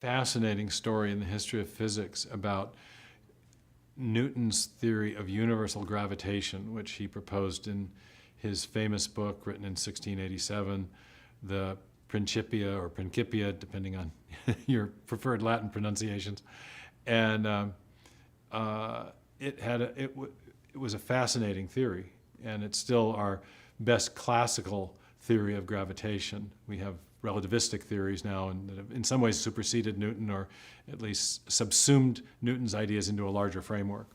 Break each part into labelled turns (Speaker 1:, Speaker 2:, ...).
Speaker 1: fascinating story in the history of physics about Newton's theory of universal gravitation, which he proposed in his famous book written in 1687, the Principia or Principia, depending on your preferred Latin pronunciations. And it was a fascinating theory, and it's still our best classical theory of gravitation. We have relativistic theories now, and that have in some ways superseded Newton, or at least subsumed Newton's ideas into a larger framework.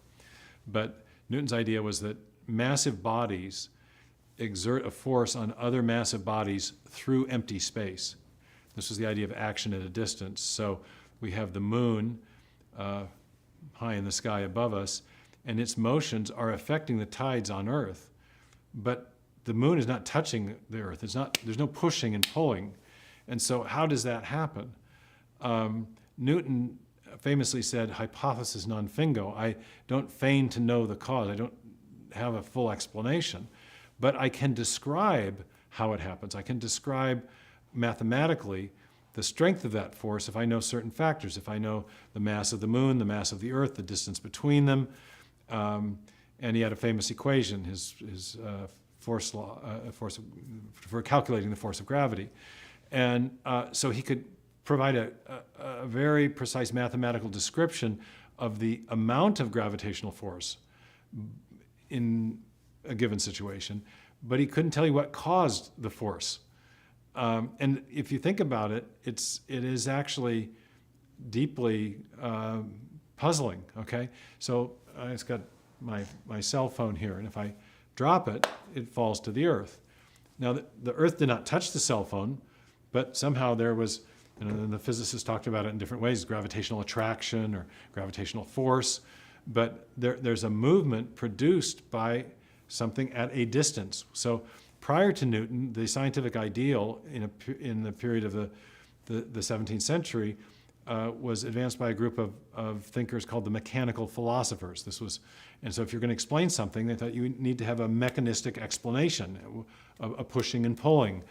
Speaker 1: But Newton's idea was that massive bodies exert a force on other massive bodies through empty space. This was the idea of action at a distance. So we have the moon high in the sky above us, and its motions are affecting the tides on Earth, but the moon is not touching the Earth. There's no pushing and pulling. And so how does that happen? Newton famously said, hypothesis non fingo. I don't feign to know the cause. I don't have a full explanation, but I can describe how it happens. I can describe mathematically the strength of that force if I know certain factors, if I know the mass of the moon, the mass of the Earth, the distance between them. And he had a famous equation, his force law, for calculating the force of gravity. And so he could provide a very precise mathematical description of the amount of gravitational force in a given situation, but he couldn't tell you what caused the force. And if you think about it, it is actually deeply puzzling, okay? So I just got my cell phone here, and if I drop it, it falls to the Earth. Now, the Earth did not touch the cell phone, but somehow there was, and the physicists talked about it in different ways, gravitational attraction or gravitational force, but there's a movement produced by something at a distance. So prior to Newton, the scientific ideal in the period of the 17th century was advanced by a group of thinkers called the mechanical philosophers. And so if you're going to explain something, they thought you need to have a mechanistic explanation, a pushing and pulling.